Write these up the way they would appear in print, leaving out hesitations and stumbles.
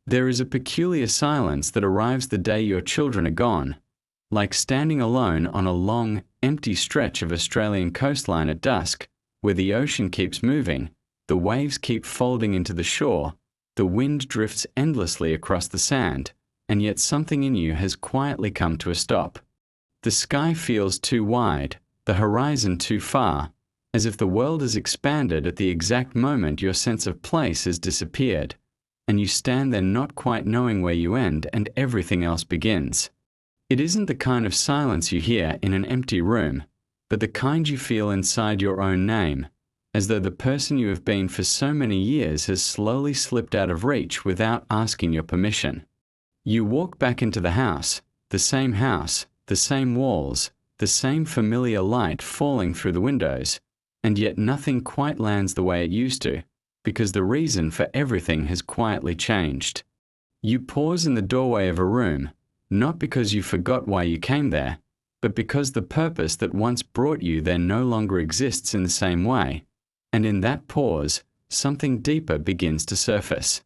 There is a peculiar silence that arrives the day your children are gone, like standing alone on a long, empty stretch of Australian coastline at dusk, where the ocean keeps moving, the waves keep folding into the shore, the wind drifts endlessly across the sand, and yet something in you has quietly come to a stop. The sky feels too wide, the horizon too far, as if the world has expanded at the exact moment your sense of place has disappeared, and you stand there not quite knowing where you end and everything else begins. It isn't the kind of silence you hear in an empty room, but the kind you feel inside your own name, as though the person you have been for so many years has slowly slipped out of reach without asking your permission. You walk back into the house, the same walls, the same familiar light falling through the windows, and yet nothing quite lands the way it used to, because the reason for everything has quietly changed. You pause in the doorway of a room, not because you forgot why you came there, but because the purpose that once brought you there no longer exists in the same way, and in that pause, something deeper begins to surface.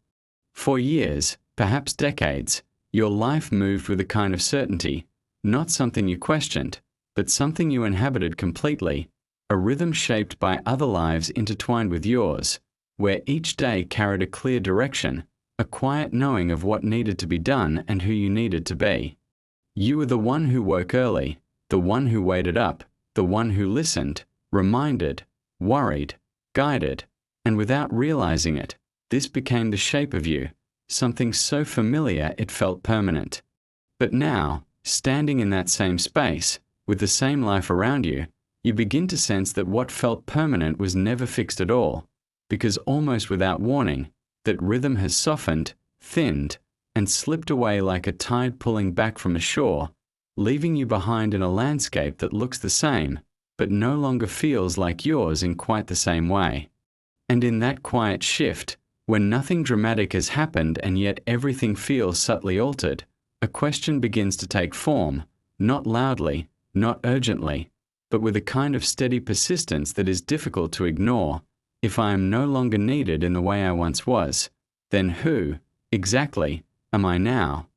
For years, perhaps decades, your life moved with a kind of certainty, not something you questioned, but something you inhabited completely, a rhythm shaped by other lives intertwined with yours, where each day carried a clear direction, a quiet knowing of what needed to be done and who you needed to be. You were the one who woke early, the one who waited up, the one who listened, reminded, worried, guided, and without realizing it, this became the shape of you, something so familiar it felt permanent. But now, standing in that same space, with the same life around you, you begin to sense that what felt permanent was never fixed at all, because almost without warning, that rhythm has softened, thinned, and slipped away like a tide pulling back from a shore, leaving you behind in a landscape that looks the same, but no longer feels like yours in quite the same way. And in that quiet shift, when nothing dramatic has happened and yet everything feels subtly altered, a question begins to take form, not loudly, not urgently, but with a kind of steady persistence that is difficult to ignore. If I am no longer needed in the way I once was, then who, exactly, am I now?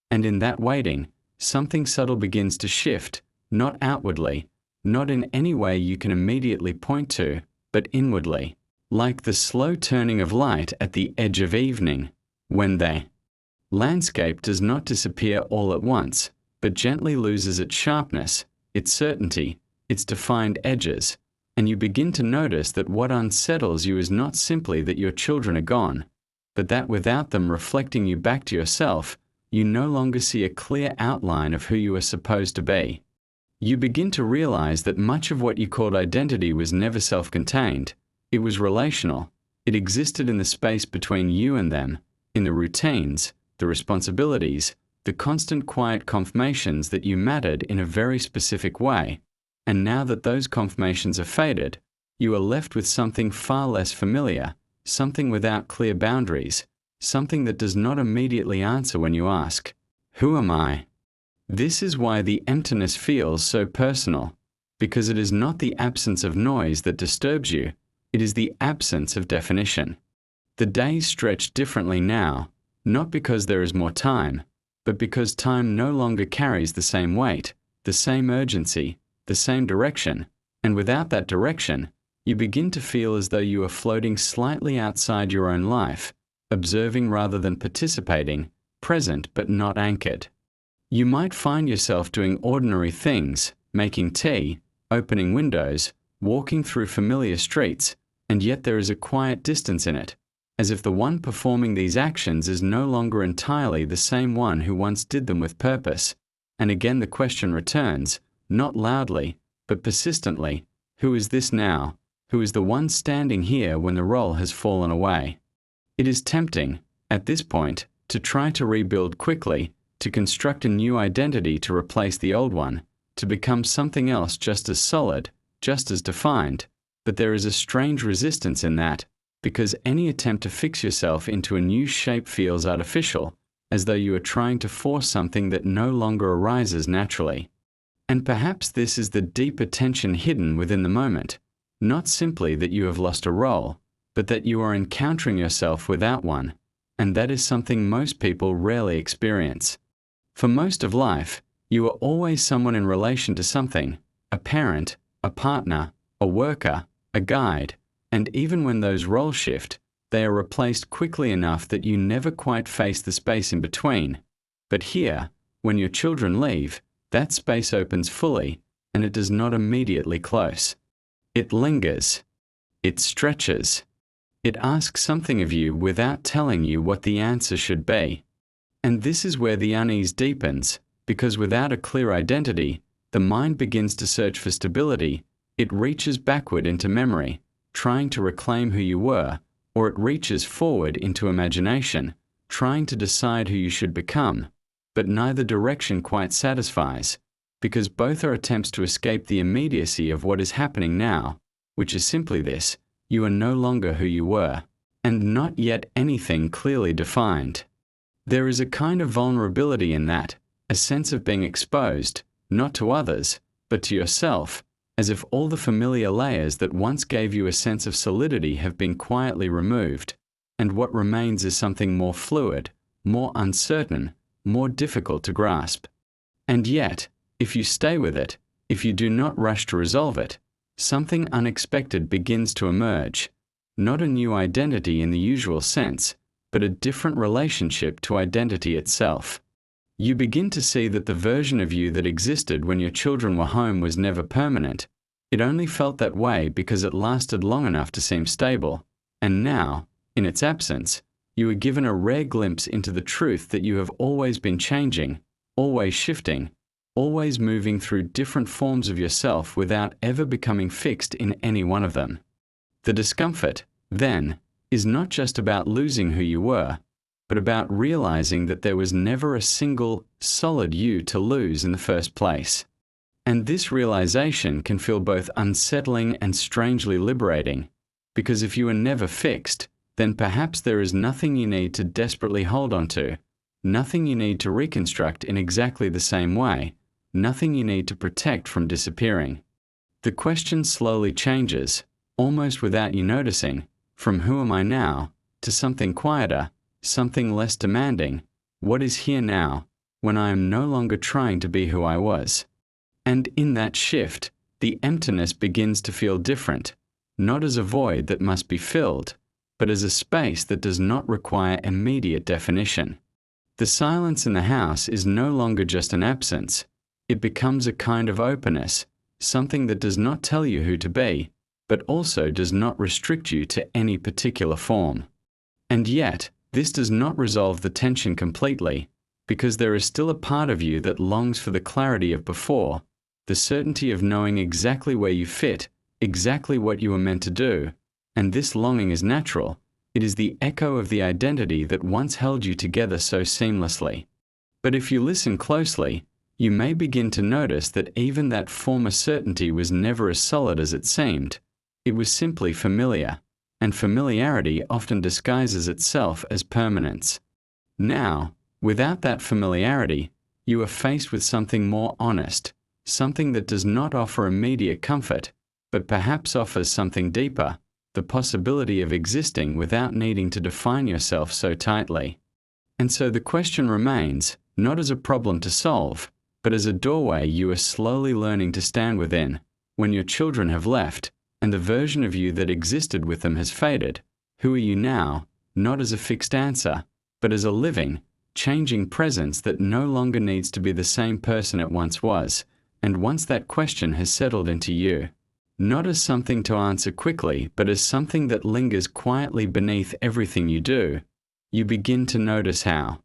And in that waiting, something subtle begins to shift, not outwardly, not in any way you can immediately point to, but inwardly, like the slow turning of light at the edge of evening, when the landscape does not disappear all at once, but gently loses its sharpness, its certainty, its defined edges, and you begin to notice that what unsettles you is not simply that your children are gone, but that without them reflecting you back to yourself, you no longer see a clear outline of who you are supposed to be. You begin to realize that much of what you called identity was never self-contained. It was relational. It existed in the space between you and them, in the routines, the responsibilities, the constant quiet confirmations that you mattered in a very specific way. And now that those confirmations are faded, you are left with something far less familiar, something without clear boundaries, something that does not immediately answer when you ask, "Who am I?" This is why the emptiness feels so personal, because it is not the absence of noise that disturbs you, it is the absence of definition. The days stretch differently now, not because there is more time, but because time no longer carries the same weight, the same urgency, the same direction, and without that direction, you begin to feel as though you are floating slightly outside your own life, observing rather than participating, present but not anchored. You might find yourself doing ordinary things, making tea, opening windows, walking through familiar streets, and yet there is a quiet distance in it, as if the one performing these actions is no longer entirely the same one who once did them with purpose. And again the question returns, not loudly, but persistently, who is this now? Who is the one standing here when the role has fallen away? It is tempting, at this point, to try to rebuild quickly, to construct a new identity to replace the old one, to become something else just as solid, just as defined, but there is a strange resistance in that, because any attempt to fix yourself into a new shape feels artificial, as though you are trying to force something that no longer arises naturally. And perhaps this is the deeper tension hidden within the moment, not simply that you have lost a role, but that you are encountering yourself without one, and that is something most people rarely experience. For most of life, you are always someone in relation to something, a parent, a partner, a worker, a guide, and even when those roles shift, they are replaced quickly enough that you never quite face the space in between. But here, when your children leave, that space opens fully, and it does not immediately close. It lingers. It stretches. It asks something of you without telling you what the answer should be. And this is where the unease deepens, because without a clear identity, the mind begins to search for stability. It reaches backward into memory, trying to reclaim who you were, or it reaches forward into imagination, trying to decide who you should become. But neither direction quite satisfies, because both are attempts to escape the immediacy of what is happening now, which is simply this: you are no longer who you were, and not yet anything clearly defined. There is a kind of vulnerability in that, a sense of being exposed, not to others, but to yourself, as if all the familiar layers that once gave you a sense of solidity have been quietly removed, and what remains is something more fluid, more uncertain, more difficult to grasp. And yet, if you stay with it, if you do not rush to resolve it, something unexpected begins to emerge, not a new identity in the usual sense, but a different relationship to identity itself. You begin to see that the version of you that existed when your children were home was never permanent. It only felt that way because it lasted long enough to seem stable, and now, in its absence, you are given a rare glimpse into the truth that you have always been changing, always shifting, always moving through different forms of yourself without ever becoming fixed in any one of them. The discomfort, then, is not just about losing who you were, but about realizing that there was never a single, solid you to lose in the first place. And this realization can feel both unsettling and strangely liberating, because if you are never fixed, then perhaps there is nothing you need to desperately hold on to, nothing you need to reconstruct in exactly the same way, nothing you need to protect from disappearing. The question slowly changes, almost without you noticing, from who am I now, to something quieter, something less demanding. What is here now, when I am no longer trying to be who I was? And in that shift, the emptiness begins to feel different, not as a void that must be filled, but as a space that does not require immediate definition. The silence in the house is no longer just an absence. It becomes a kind of openness, something that does not tell you who to be, but also does not restrict you to any particular form. And yet, this does not resolve the tension completely, because there is still a part of you that longs for the clarity of before, the certainty of knowing exactly where you fit, exactly what you were meant to do. And this longing is natural. It is the echo of the identity that once held you together so seamlessly. But if you listen closely, you may begin to notice that even that former certainty was never as solid as it seemed. It was simply familiar, and familiarity often disguises itself as permanence. Now, without that familiarity, you are faced with something more honest, something that does not offer immediate comfort, but perhaps offers something deeper, the possibility of existing without needing to define yourself so tightly. And so the question remains, not as a problem to solve, but as a doorway you are slowly learning to stand within, when your children have left, and the version of you that existed with them has faded. Who are you now, not as a fixed answer, but as a living, changing presence that no longer needs to be the same person it once was, and once that question has settled into you, not as something to answer quickly, but as something that lingers quietly beneath everything you do, you begin to notice how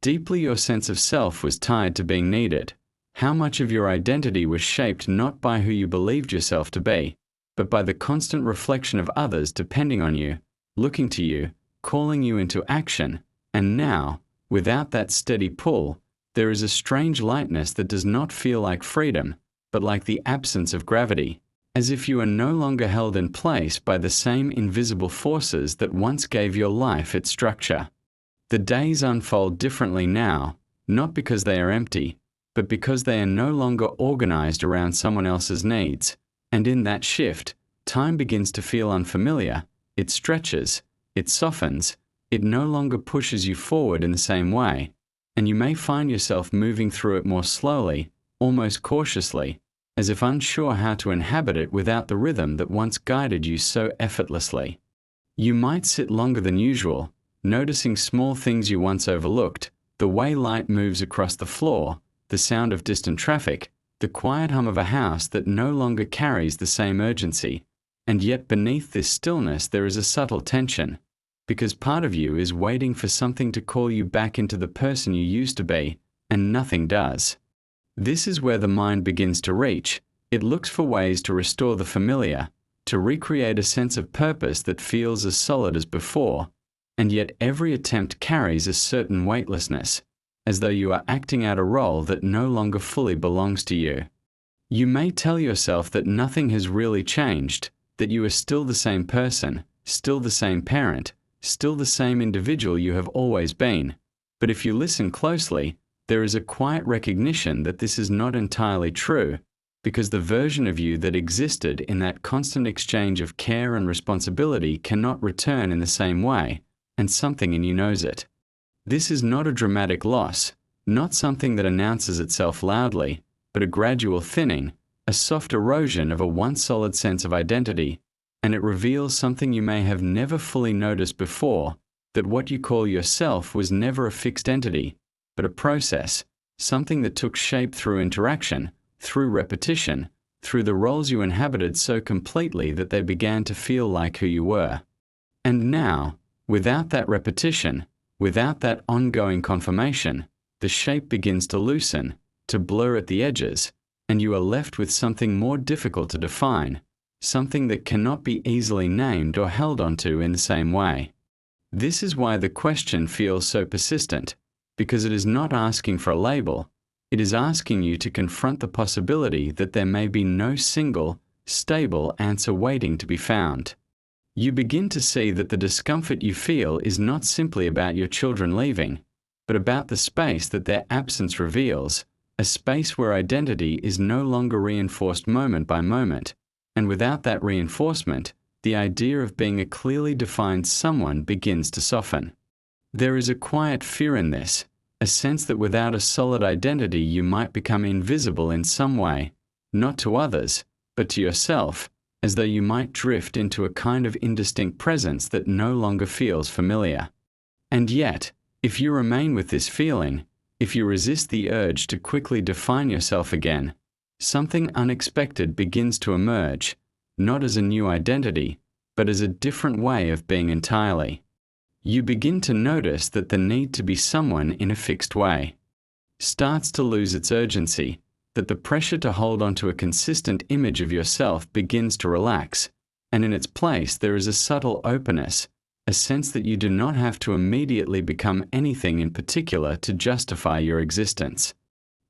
deeply your sense of self was tied to being needed, how much of your identity was shaped not by who you believed yourself to be, but by the constant reflection of others depending on you, looking to you, calling you into action. And now, without that steady pull, there is a strange lightness that does not feel like freedom, but like the absence of gravity, as if you are no longer held in place by the same invisible forces that once gave your life its structure. The days unfold differently now, not because they are empty, but because they are no longer organized around someone else's needs. And in that shift, time begins to feel unfamiliar. It stretches, it softens, it no longer pushes you forward in the same way, and you may find yourself moving through it more slowly, almost cautiously, as if unsure how to inhabit it without the rhythm that once guided you so effortlessly. You might sit longer than usual, noticing small things you once overlooked, the way light moves across the floor, the sound of distant traffic, the quiet hum of a house that no longer carries the same urgency. And yet beneath this stillness there is a subtle tension, because part of you is waiting for something to call you back into the person you used to be, and nothing does. This is where the mind begins to reach. It looks for ways to restore the familiar, to recreate a sense of purpose that feels as solid as before, and yet every attempt carries a certain weightlessness, as though you are acting out a role that no longer fully belongs to you. You may tell yourself that nothing has really changed, that you are still the same person, still the same parent, still the same individual you have always been, but if you listen closely, there is a quiet recognition that this is not entirely true, because the version of you that existed in that constant exchange of care and responsibility cannot return in the same way, and something in you knows it. This is not a dramatic loss, not something that announces itself loudly, but a gradual thinning, a soft erosion of a once solid sense of identity, and it reveals something you may have never fully noticed before, that what you call yourself was never a fixed entity, but a process, something that took shape through interaction, through repetition, through the roles you inhabited so completely that they began to feel like who you were. And now, without that repetition, without that ongoing confirmation, the shape begins to loosen, to blur at the edges, and you are left with something more difficult to define, something that cannot be easily named or held onto in the same way. This is why the question feels so persistent, because it is not asking for a label, it is asking you to confront the possibility that there may be no single, stable answer waiting to be found. You begin to see that the discomfort you feel is not simply about your children leaving, but about the space that their absence reveals, a space where identity is no longer reinforced moment by moment, and without that reinforcement, the idea of being a clearly defined someone begins to soften. There is a quiet fear in this, a sense that without a solid identity you might become invisible in some way, not to others, but to yourself, as though you might drift into a kind of indistinct presence that no longer feels familiar. And yet, if you remain with this feeling, if you resist the urge to quickly define yourself again, something unexpected begins to emerge, not as a new identity, but as a different way of being entirely. You begin to notice that the need to be someone in a fixed way starts to lose its urgency, that the pressure to hold on to a consistent image of yourself begins to relax, and in its place there is a subtle openness, a sense that you do not have to immediately become anything in particular to justify your existence.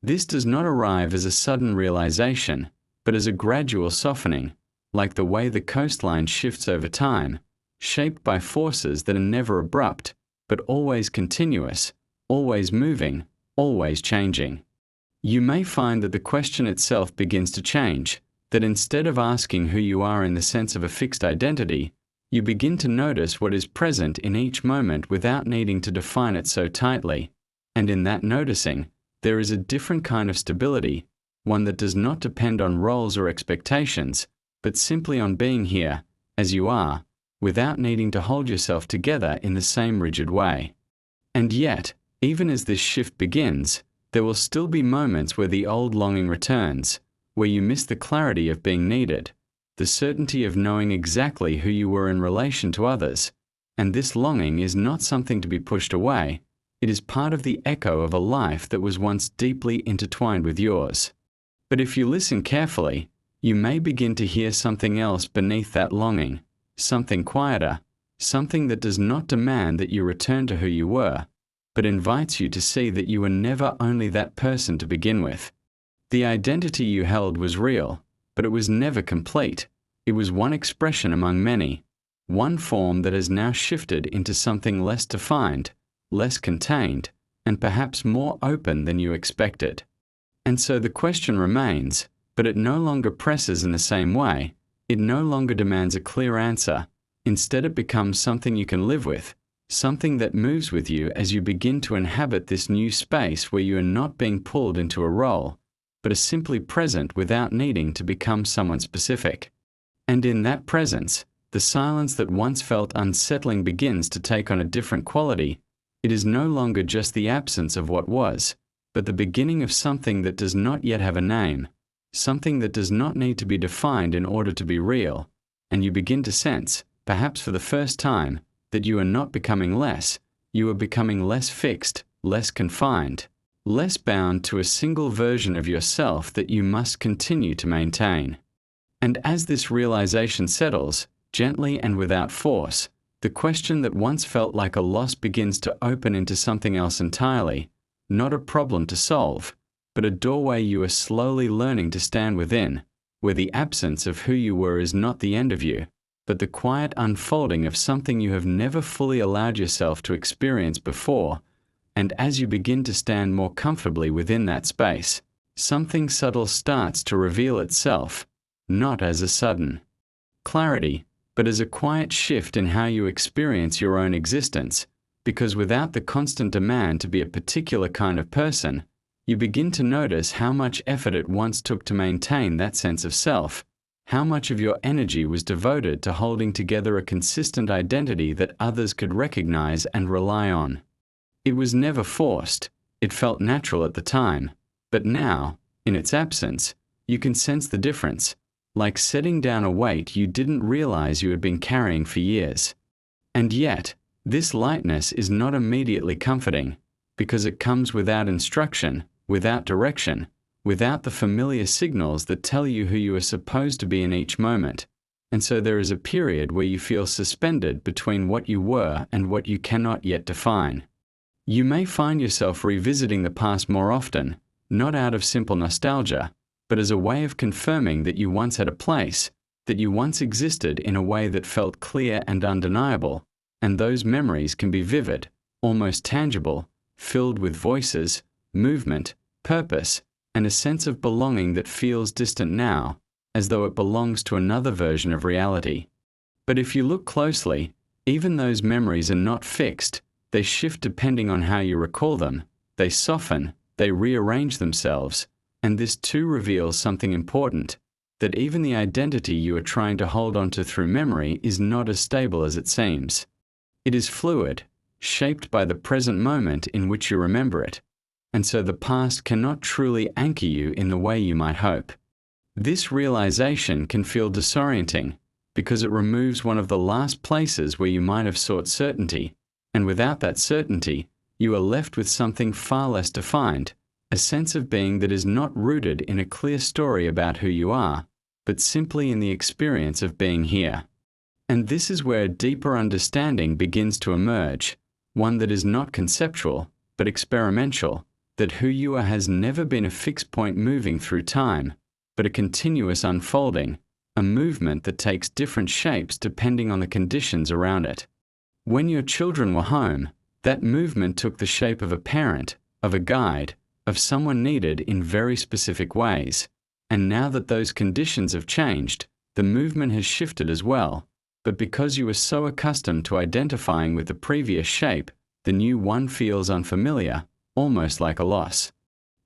This does not arrive as a sudden realization, but as a gradual softening, like the way the coastline shifts over time, shaped by forces that are never abrupt, but always continuous, always moving, always changing. You may find that the question itself begins to change, that instead of asking who you are in the sense of a fixed identity, you begin to notice what is present in each moment without needing to define it so tightly, and in that noticing, there is a different kind of stability, one that does not depend on roles or expectations, but simply on being here, as you are, without needing to hold yourself together in the same rigid way. And yet, even as this shift begins, there will still be moments where the old longing returns, where you miss the clarity of being needed, the certainty of knowing exactly who you were in relation to others, and this longing is not something to be pushed away, it is part of the echo of a life that was once deeply intertwined with yours. But if you listen carefully, you may begin to hear something else beneath that longing, something quieter, something that does not demand that you return to who you were, but invites you to see that you were never only that person to begin with. The identity you held was real, but it was never complete. It was one expression among many, one form that has now shifted into something less defined, less contained, and perhaps more open than you expected. And so the question remains, but it no longer presses in the same way. It no longer demands a clear answer. Instead, it becomes something you can live with, something that moves with you as you begin to inhabit this new space where you are not being pulled into a role, but are simply present without needing to become someone specific. And in that presence, the silence that once felt unsettling begins to take on a different quality. It is no longer just the absence of what was, but the beginning of something that does not yet have a name, something that does not need to be defined in order to be real, and you begin to sense, perhaps for the first time, that you are not becoming less, you are becoming less fixed, less confined, less bound to a single version of yourself that you must continue to maintain. And as this realization settles, gently and without force, the question that once felt like a loss begins to open into something else entirely, not a problem to solve, but a doorway you are slowly learning to stand within, where the absence of who you were is not the end of you, but the quiet unfolding of something you have never fully allowed yourself to experience before. And as you begin to stand more comfortably within that space, something subtle starts to reveal itself, not as a sudden clarity, but as a quiet shift in how you experience your own existence, because without the constant demand to be a particular kind of person, you begin to notice how much effort it once took to maintain that sense of self, how much of your energy was devoted to holding together a consistent identity that others could recognize and rely on. It was never forced, it felt natural at the time, but now, in its absence, you can sense the difference, like setting down a weight you didn't realize you had been carrying for years. And yet, this lightness is not immediately comforting, because it comes without instruction, without direction, without the familiar signals that tell you who you are supposed to be in each moment. And so there is a period where you feel suspended between what you were and what you cannot yet define. You may find yourself revisiting the past more often, not out of simple nostalgia, but as a way of confirming that you once had a place, that you once existed in a way that felt clear and undeniable, and those memories can be vivid, almost tangible, filled with voices, movement, purpose, and a sense of belonging that feels distant now, as though it belongs to another version of reality. But if you look closely, even those memories are not fixed. They shift depending on how you recall them, they soften, they rearrange themselves, and this too reveals something important, that even the identity you are trying to hold onto through memory is not as stable as it seems. It is fluid, shaped by the present moment in which you remember it, and so the past cannot truly anchor you in the way you might hope. This realization can feel disorienting, because it removes one of the last places where you might have sought certainty, and without that certainty, you are left with something far less defined, a sense of being that is not rooted in a clear story about who you are, but simply in the experience of being here. And this is where a deeper understanding begins to emerge, one that is not conceptual, but experiential, that who you are has never been a fixed point moving through time, but a continuous unfolding, a movement that takes different shapes depending on the conditions around it. When your children were home, that movement took the shape of a parent, of a guide, of someone needed in very specific ways. And now that those conditions have changed, the movement has shifted as well. But because you are so accustomed to identifying with the previous shape, the new one feels unfamiliar, almost like a loss.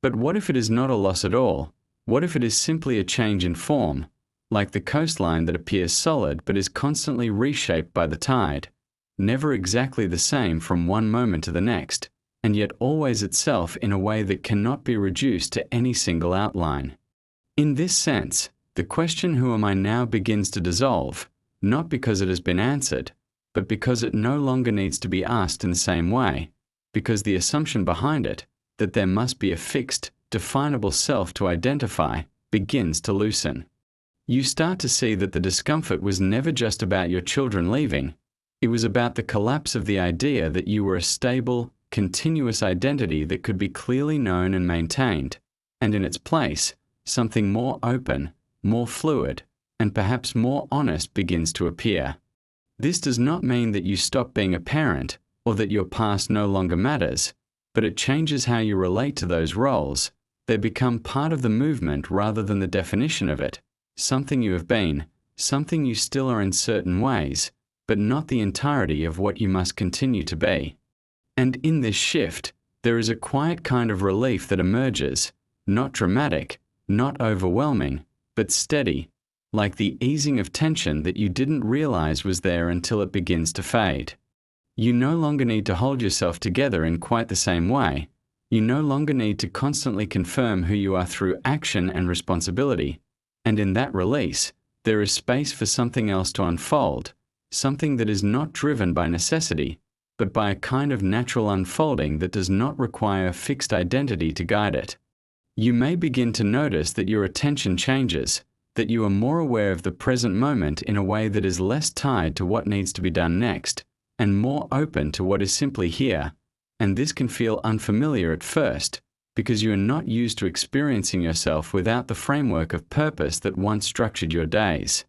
But what if it is not a loss at all? What if it is simply a change in form, like the coastline that appears solid but is constantly reshaped by the tide, never exactly the same from one moment to the next, and yet always itself in a way that cannot be reduced to any single outline? In this sense, the question "who am I now?" begins to dissolve, not because it has been answered, but because it no longer needs to be asked in the same way, because the assumption behind it, that there must be a fixed, definable self to identify, begins to loosen. You start to see that the discomfort was never just about your children leaving. It was about the collapse of the idea that you were a stable, continuous identity that could be clearly known and maintained, and in its place, something more open, more fluid, and perhaps more honest begins to appear. This does not mean that you stop being a parent, or that your past no longer matters, but it changes how you relate to those roles. They become part of the movement rather than the definition of it, something you have been, something you still are in certain ways, but not the entirety of what you must continue to be. And in this shift, there is a quiet kind of relief that emerges, not dramatic, not overwhelming, but steady, like the easing of tension that you didn't realize was there until it begins to fade. You no longer need to hold yourself together in quite the same way. You no longer need to constantly confirm who you are through action and responsibility. And in that release, there is space for something else to unfold, something that is not driven by necessity, but by a kind of natural unfolding that does not require a fixed identity to guide it. You may begin to notice that your attention changes, that you are more aware of the present moment in a way that is less tied to what needs to be done next, and more open to what is simply here. And this can feel unfamiliar at first, because you are not used to experiencing yourself without the framework of purpose that once structured your days.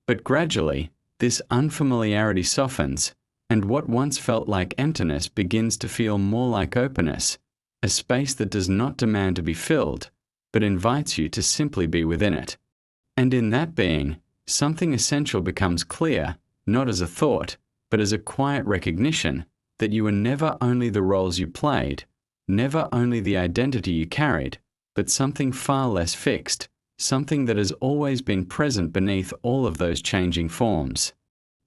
But gradually, this unfamiliarity softens, and what once felt like emptiness begins to feel more like openness, a space that does not demand to be filled, but invites you to simply be within it. And in that being, something essential becomes clear, not as a thought, but as a quiet recognition that you were never only the roles you played, never only the identity you carried, but something far less fixed, something that has always been present beneath all of those changing forms.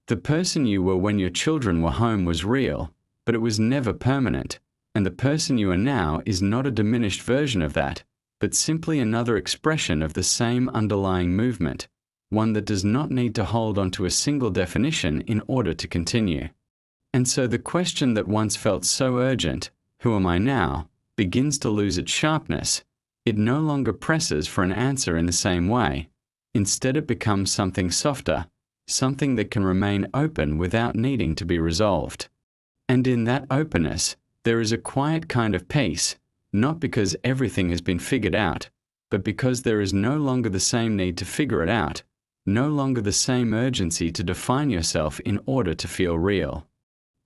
The person you were when your children were home was real, but it was never permanent, and the person you are now is not a diminished version of that, but simply another expression of the same underlying movement, one that does not need to hold onto a single definition in order to continue. And so the question that once felt so urgent, "Who am I now?" begins to lose its sharpness. It no longer presses for an answer in the same way. Instead, it becomes something softer, something that can remain open without needing to be resolved. And in that openness, there is a quiet kind of peace, not because everything has been figured out, but because there is no longer the same need to figure it out, no longer the same urgency to define yourself in order to feel real.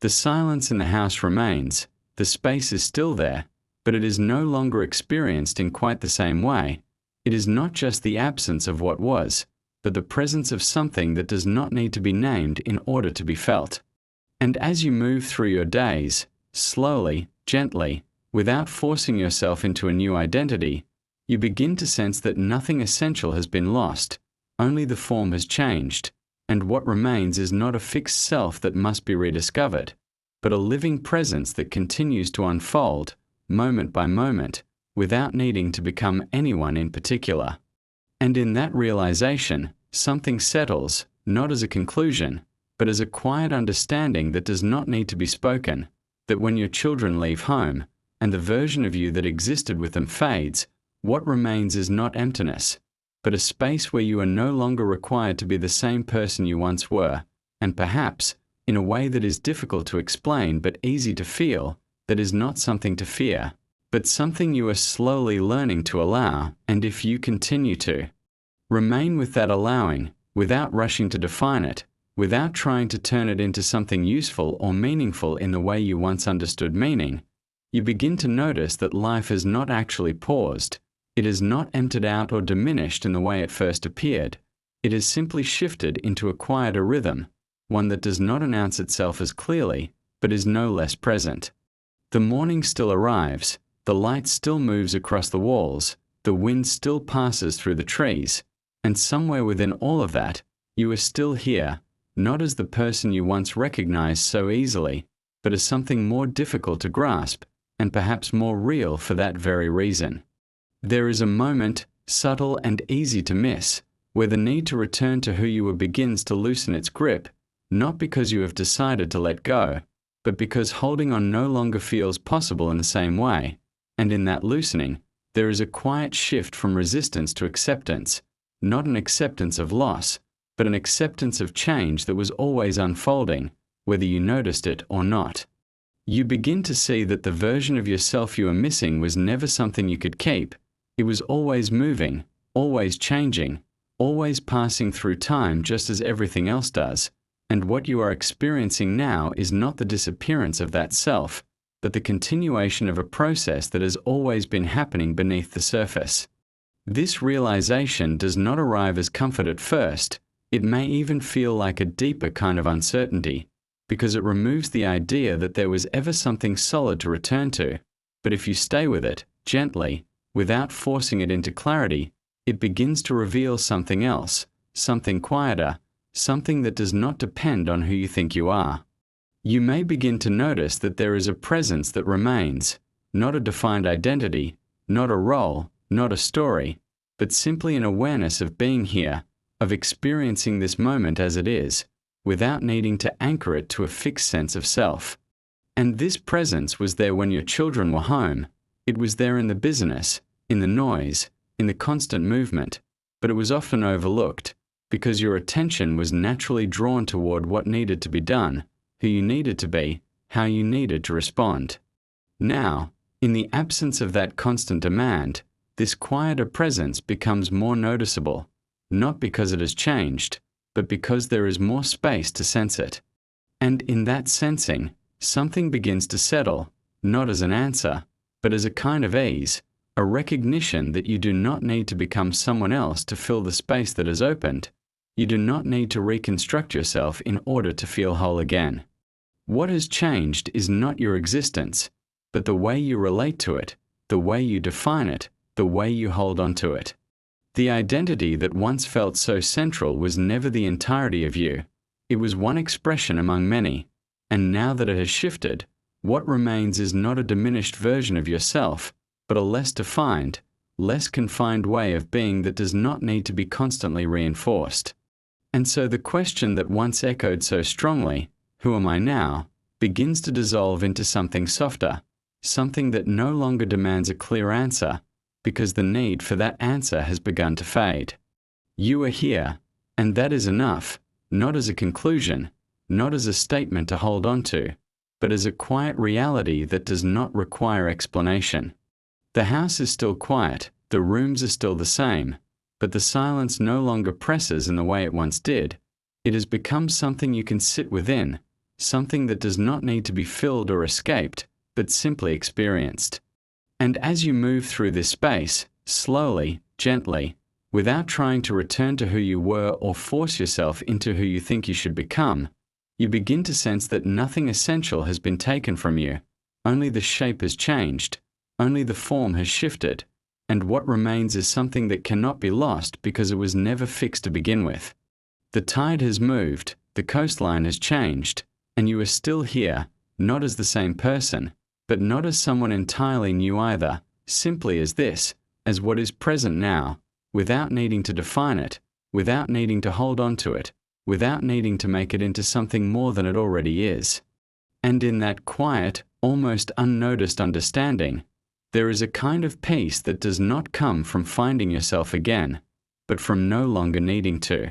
The silence in the house remains, the space is still there, but it is no longer experienced in quite the same way. It is not just the absence of what was, but the presence of something that does not need to be named in order to be felt. And as you move through your days, slowly, gently, without forcing yourself into a new identity, you begin to sense that nothing essential has been lost, only the form has changed, and what remains is not a fixed self that must be rediscovered, but a living presence that continues to unfold, moment by moment, without needing to become anyone in particular. And in that realization, something settles, not as a conclusion, but as a quiet understanding that does not need to be spoken, that when your children leave home, and the version of you that existed with them fades, what remains is not emptiness, but a space where you are no longer required to be the same person you once were, and perhaps, in a way that is difficult to explain but easy to feel, that is not something to fear, but something you are slowly learning to allow, and if you continue to remain with that allowing, without rushing to define it, without trying to turn it into something useful or meaningful in the way you once understood meaning, you begin to notice that life has not actually paused. It is not emptied out or diminished in the way it first appeared. It has simply shifted into a quieter rhythm, one that does not announce itself as clearly, but is no less present. The morning still arrives, the light still moves across the walls, the wind still passes through the trees, and somewhere within all of that, you are still here, not as the person you once recognized so easily, but as something more difficult to grasp, and perhaps more real for that very reason. There is a moment, subtle and easy to miss, where the need to return to who you were begins to loosen its grip, not because you have decided to let go, but because holding on no longer feels possible in the same way, and in that loosening, there is a quiet shift from resistance to acceptance, not an acceptance of loss, but an acceptance of change that was always unfolding, whether you noticed it or not. You begin to see that the version of yourself you are missing was never something you could keep. It was always moving, always changing, always passing through time just as everything else does, and what you are experiencing now is not the disappearance of that self, but the continuation of a process that has always been happening beneath the surface. This realization does not arrive as comfort at first. It may even feel like a deeper kind of uncertainty, because it removes the idea that there was ever something solid to return to. But if you stay with it, gently, without forcing it into clarity, it begins to reveal something else, something quieter, something that does not depend on who you think you are. You may begin to notice that there is a presence that remains, not a defined identity, not a role, not a story, but simply an awareness of being here, of experiencing this moment as it is, without needing to anchor it to a fixed sense of self. And this presence was there when your children were home. It was there in the busyness, in the noise, in the constant movement, but it was often overlooked, because your attention was naturally drawn toward what needed to be done, who you needed to be, how you needed to respond. Now, in the absence of that constant demand, this quieter presence becomes more noticeable, not because it has changed, but because there is more space to sense it. And in that sensing, something begins to settle, not as an answer, but as a kind of ease, a recognition that you do not need to become someone else to fill the space that has opened. You do not need to reconstruct yourself in order to feel whole again. What has changed is not your existence, but the way you relate to it, the way you define it, the way you hold on to it. The identity that once felt so central was never the entirety of you. It was one expression among many, and now that it has shifted, what remains is not a diminished version of yourself, but a less defined, less confined way of being that does not need to be constantly reinforced. And so the question that once echoed so strongly, "Who am I now?" begins to dissolve into something softer, something that no longer demands a clear answer, because the need for that answer has begun to fade. You are here, and that is enough, not as a conclusion, not as a statement to hold on to, but as a quiet reality that does not require explanation. The house is still quiet, the rooms are still the same, but the silence no longer presses in the way it once did. It has become something you can sit within, something that does not need to be filled or escaped, but simply experienced. And as you move through this space, slowly, gently, without trying to return to who you were or force yourself into who you think you should become, you begin to sense that nothing essential has been taken from you. Only the shape has changed, only the form has shifted, and what remains is something that cannot be lost because it was never fixed to begin with. The tide has moved, the coastline has changed, and you are still here, not as the same person, but not as someone entirely new either, simply as this, as what is present now, without needing to define it, without needing to hold on to it, without needing to make it into something more than it already is. And in that quiet, almost unnoticed understanding, there is a kind of peace that does not come from finding yourself again, but from no longer needing to.